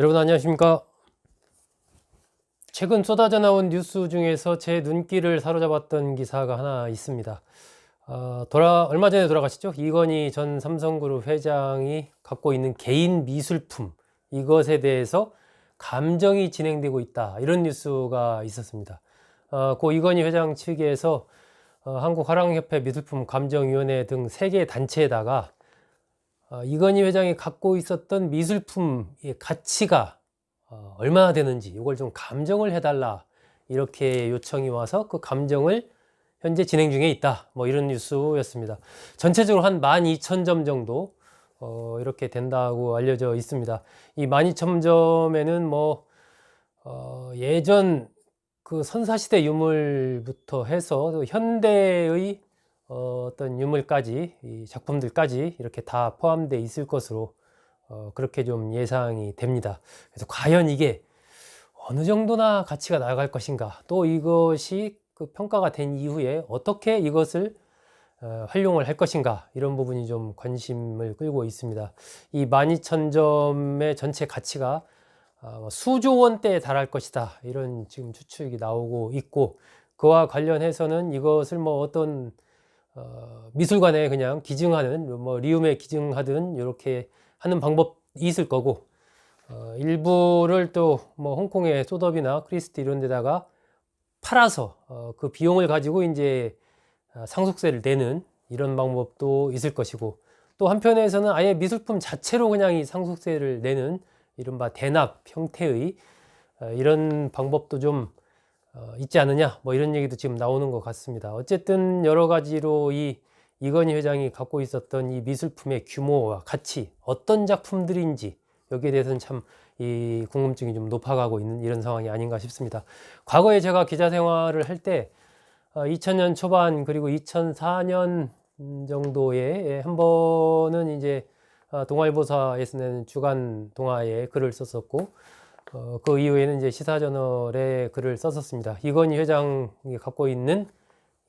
여러분 안녕하십니까. 최근 쏟아져 나온 뉴스 중에서 제 눈길을 사로잡았던 기사가 하나 있습니다. 얼마 전에 돌아가셨죠? 이건희 전 삼성그룹 회장이 갖고 있는 개인 미술품, 이것에 대해서 감정이 진행되고 있다, 이런 뉴스가 있었습니다. 고 이건희 회장 측에서 한국화랑협회 미술품 감정위원회 등 3개 단체에다가 이건희 회장이 갖고 있었던 미술품의 가치가 얼마나 되는지 이걸 좀 감정을 해달라, 이렇게 요청이 와서 그 감정을 현재 진행 중에 있다, 뭐 이런 뉴스였습니다. 전체적으로 한 12,000점 정도 이렇게 된다고 알려져 있습니다. 이 12,000점에는 뭐 예전 그 선사시대 유물부터 해서 현대의 어떤 유물까지, 이 작품들까지 이렇게 다 포함되어 있을 것으로 그렇게 좀 예상이 됩니다. 그래서 과연 이게 어느 정도나 가치가 나갈 것인가, 또 이것이 그 평가가 된 이후에 어떻게 이것을 활용을 할 것인가, 이런 부분이 좀 관심을 끌고 있습니다. 이 12,000점의 전체 가치가 수조 원대에 달할 것이다, 이런 지금 추측이 나오고 있고, 그와 관련해서는 이것을 뭐 어떤 미술관에 그냥 기증하는, 뭐 리움에 기증하든 이렇게 하는 방법이 있을 거고, 일부를 또 뭐 홍콩의 소더비나 크리스티 이런 데다가 팔아서 그 비용을 가지고 이제 상속세를 내는 이런 방법도 있을 것이고, 또 한편에서는 아예 미술품 자체로 그냥 이 상속세를 내는 이른바 대납 형태의 이런 방법도 좀 있지 않느냐, 뭐 이런 얘기도 지금 나오는 것 같습니다. 어쨌든 여러 가지로 이건희 회장이 갖고 있었던 이 미술품의 규모와 가치, 어떤 작품들인지 여기에 대해서는 참 이 궁금증이 좀 높아가고 있는 이런 상황이 아닌가 싶습니다. 과거에 제가 기자 생활을 할 때 2000년 초반 그리고 2004년 정도에 한 번은 이제 동아일보사에서 내는 주간 동아에 글을 썼었고, 그 이후에는 이제 시사저널에 글을 썼었습니다. 이건희 회장이 갖고 있는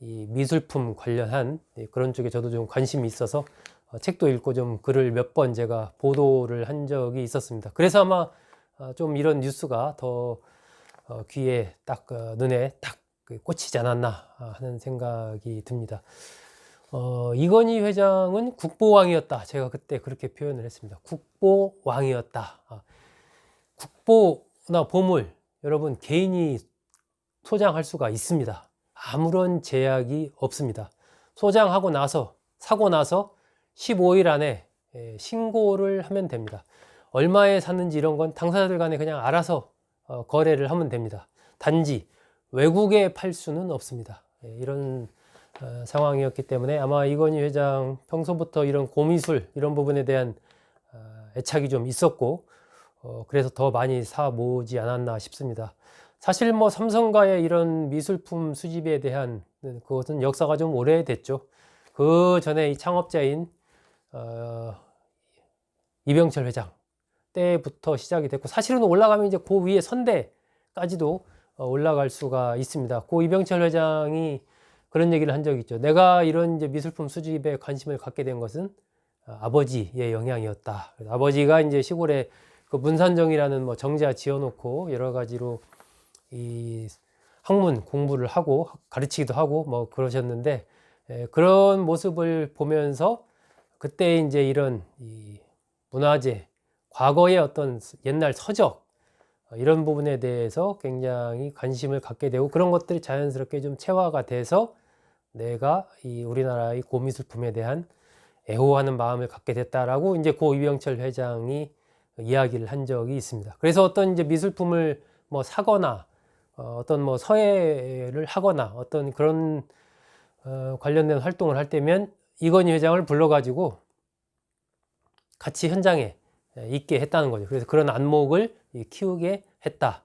이 미술품 관련한 그런 쪽에 저도 좀 관심이 있어서 책도 읽고 좀 글을 몇 번 제가 보도를 한 적이 있었습니다. 그래서 아마 좀 이런 뉴스가 더 귀에 딱 눈에 딱 꽂히지 않았나 하는 생각이 듭니다. 이건희 회장은 국보왕이었다, 제가 그때 그렇게 표현을 했습니다. 국보왕이었다. 국보나 보물, 여러분 개인이 소장할 수가 있습니다. 아무런 제약이 없습니다. 소장하고 나서, 사고 나서 15일 안에 신고를 하면 됩니다. 얼마에 샀는지 이런 건 당사자들 간에 그냥 알아서 거래를 하면 됩니다. 단지 외국에 팔 수는 없습니다. 이런 상황이었기 때문에 아마 이건희 회장 평소부터 이런 고미술 이런 부분에 대한 애착이 좀 있었고, 그래서 더 많이 사 모으지 않았나 싶습니다. 사실 뭐 삼성가의 이런 미술품 수집에 대한 그것은 역사가 좀 오래됐죠. 그 전에 이 창업자인 이병철 회장 때부터 시작이 됐고, 사실은 올라가면 이제 그 위에 선대까지도 올라갈 수가 있습니다. 고 이병철 회장이 그런 얘기를 한 적이 있죠. 내가 이런 이제 미술품 수집에 관심을 갖게 된 것은 아버지의 영향이었다. 아버지가 이제 시골에 그 문산정이라는 뭐 정자 지어놓고 여러 가지로 이 학문 공부를 하고 가르치기도 하고 뭐 그러셨는데, 그런 모습을 보면서 그때 이제 이런 이 문화재, 과거의 어떤 옛날 서적 이런 부분에 대해서 굉장히 관심을 갖게 되고, 그런 것들이 자연스럽게 좀 체화가 돼서 내가 이 우리나라의 고미술품에 대한 애호하는 마음을 갖게 됐다라고 이제 고 이병철 회장이 이야기를 한 적이 있습니다. 그래서 어떤 이제 미술품을 뭐 사거나 어떤 뭐 서예를 하거나 어떤 그런 관련된 활동을 할 때면 이건희 회장을 불러가지고 같이 현장에 있게 했다는 거죠. 그래서 그런 안목을 키우게 했다,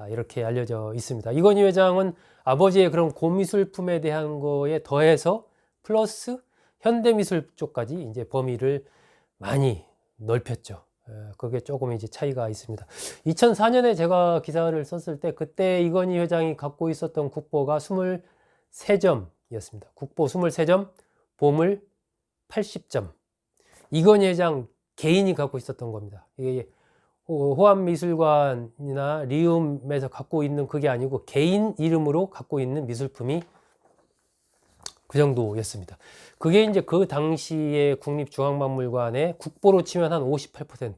이렇게 알려져 있습니다. 이건희 회장은 아버지의 그런 고미술품에 대한 거에 더해서 플러스 현대미술 쪽까지 이제 범위를 많이 넓혔죠. 그게 조금 이제 차이가 있습니다. 2004년에 제가 기사를 썼을 때 그때 이건희 회장이 갖고 있었던 국보가 23점이었습니다. 국보 23점, 보물 80점. 이건희 회장 개인이 갖고 있었던 겁니다. 이게 호암미술관이나 리움에서 갖고 있는 그게 아니고 개인 이름으로 갖고 있는 미술품이 그 정도였습니다. 그게 이제 그 당시에 국립중앙박물관의 국보로 치면 한 58%,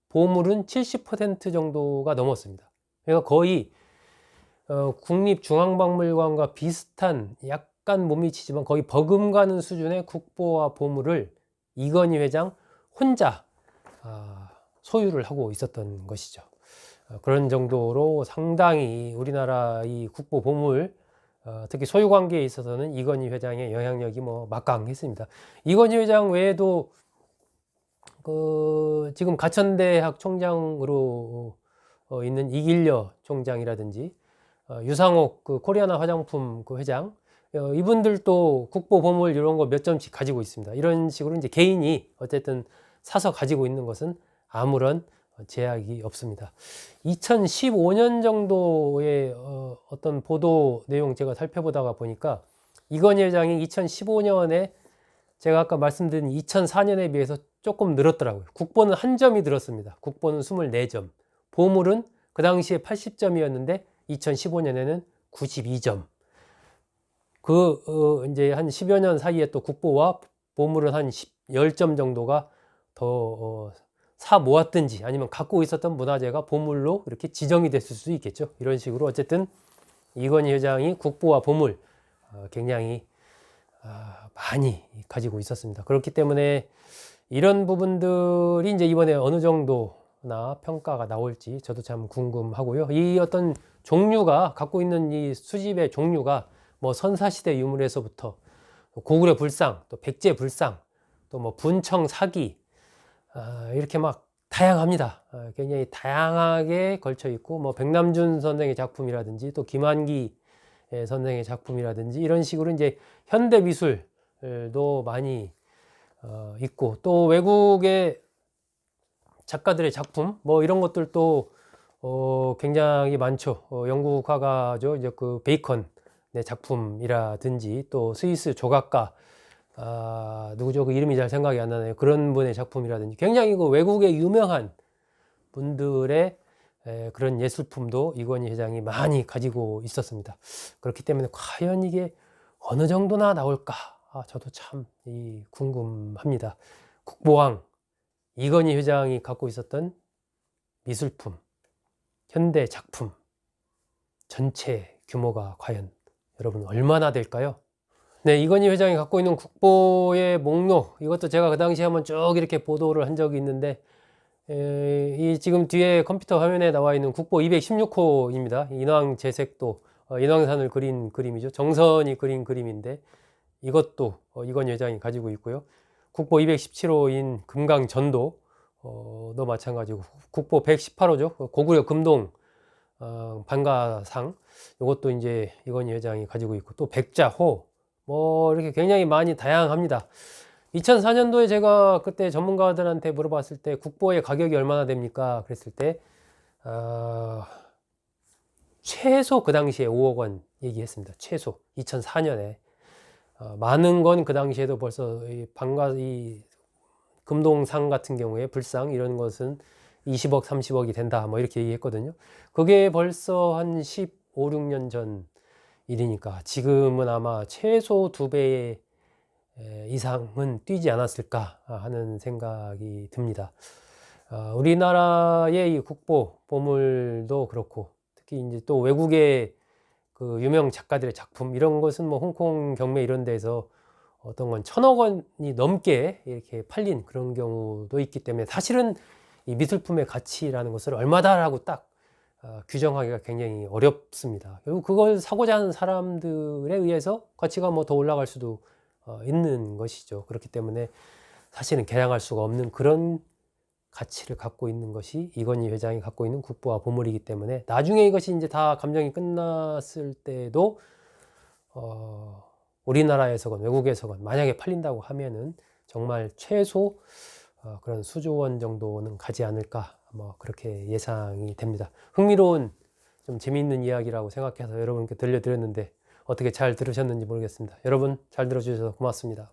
보물은 70% 정도가 넘었습니다. 그러니까 거의 국립중앙박물관과 비슷한, 약간 못 미치지만 거의 버금가는 수준의 국보와 보물을 이건희 회장 혼자 소유를 하고 있었던 것이죠. 그런 정도로 상당히 우리나라 이 국보 보물, 특히 소유 관계에 있어서는 이건희 회장의 영향력이 뭐 막강했습니다. 이건희 회장 외에도 지금 가천대학 총장으로 있는 이길려 총장이라든지 유상옥 코리아나 화장품 회장, 이분들도 국보 보물 이런 거 몇 점씩 가지고 있습니다. 이런 식으로 이제 개인이 어쨌든 사서 가지고 있는 것은 아무런 제약이 없습니다. 2015년 정도의 어떤 보도 내용 제가 살펴보다가 보니까 이건희 회장이 2015년에 제가 아까 말씀드린 2004년에 비해서 조금 늘었더라고요. 국보는 한 점이 늘었습니다. 국보는 24점, 보물은 그 당시에 80점이었는데 2015년에는 92점. 이제 한 10여 년 사이에 또 국보와 보물은 한 10점 정도가 더 사 모았든지 아니면 갖고 있었던 문화재가 보물로 이렇게 지정이 됐을 수 있겠죠. 이런 식으로 어쨌든 이건희 회장이 국보와 보물 굉장히 많이 가지고 있었습니다. 그렇기 때문에 이런 부분들이 이제 이번에 어느 정도나 평가가 나올지 저도 참 궁금하고요. 이 어떤 종류가 갖고 있는 이 수집의 종류가 뭐 선사시대 유물에서부터 고구려 불상, 또 백제 불상, 또 뭐 분청 사기, 이렇게 막 다양합니다. 굉장히 다양하게 걸쳐 있고, 뭐 백남준 선생의 작품이라든지 또 김한기 선생의 작품이라든지 이런 식으로 이제 현대 미술도 많이 있고, 또 외국의 작가들의 작품 뭐 이런 것들도 굉장히 많죠. 영국 화가죠. 이제 그 베이컨의 작품이라든지 또 스위스 조각가 누구죠? 그 이름이 잘 생각이 안 나네요. 그런 분의 작품이라든지 굉장히 그 외국의 유명한 분들의 그런 예술품도 이건희 회장이 많이 가지고 있었습니다. 그렇기 때문에 과연 이게 어느 정도나 나올까? 저도 참 궁금합니다. 국보왕 이건희 회장이 갖고 있었던 미술품, 현대 작품 전체 규모가 과연 여러분 얼마나 될까요? 네, 이건희 회장이 갖고 있는 국보의 목록, 이것도 제가 그 당시에 한번 쭉 이렇게 보도를 한 적이 있는데, 이 지금 뒤에 컴퓨터 화면에 나와 있는 국보 216호입니다. 인왕제색도, 인왕산을 그린 그림이죠. 정선이 그린 그림인데, 이것도 이건희 회장이 가지고 있고요. 국보 217호인 금강전도, 도 마찬가지고, 국보 118호죠. 고구려 금동, 반가상, 이것도 이제 이건희 회장이 가지고 있고, 또 백자호, 뭐 이렇게 굉장히 많이 다양합니다. 2004년도에 제가 그때 전문가들한테 물어봤을 때 국보의 가격이 얼마나 됩니까? 그랬을 때 최소 그 당시에 5억 원 얘기했습니다. 최소 2004년에 많은 건 그 당시에도 벌써 이 금동상 같은 경우에 불상 이런 것은 20억 30억이 된다 뭐 이렇게 얘기했거든요. 그게 벌써 한 15, 16년 전 일이니까 지금은 아마 최소 2배 이상은 뛰지 않았을까 하는 생각이 듭니다. 우리나라의 이 국보 보물도 그렇고 특히 이제 또 외국의 그 유명 작가들의 작품 이런 것은 뭐 홍콩 경매 이런 데서 어떤 건 1,000억 원이 넘게 이렇게 팔린 그런 경우도 있기 때문에 사실은 이 미술품의 가치라는 것을 얼마다라고 딱 규정하기가 굉장히 어렵습니다. 결국 그걸 사고자 하는 사람들에 의해서 가치가 뭐 더 올라갈 수도 있는 것이죠. 그렇기 때문에 사실은 계량할 수가 없는 그런 가치를 갖고 있는 것이 이건희 회장이 갖고 있는 국보와 보물이기 때문에 나중에 이것이 이제 다 감정이 끝났을 때도 우리나라에서건 외국에서건 만약에 팔린다고 하면은 정말 최소 그런 수조 원 정도는 가지 않을까 뭐 그렇게 예상이 됩니다. 흥미로운 좀 재미있는 이야기라고 생각해서 여러분께 들려드렸는데 어떻게 잘 들으셨는지 모르겠습니다. 여러분 잘 들어주셔서 고맙습니다.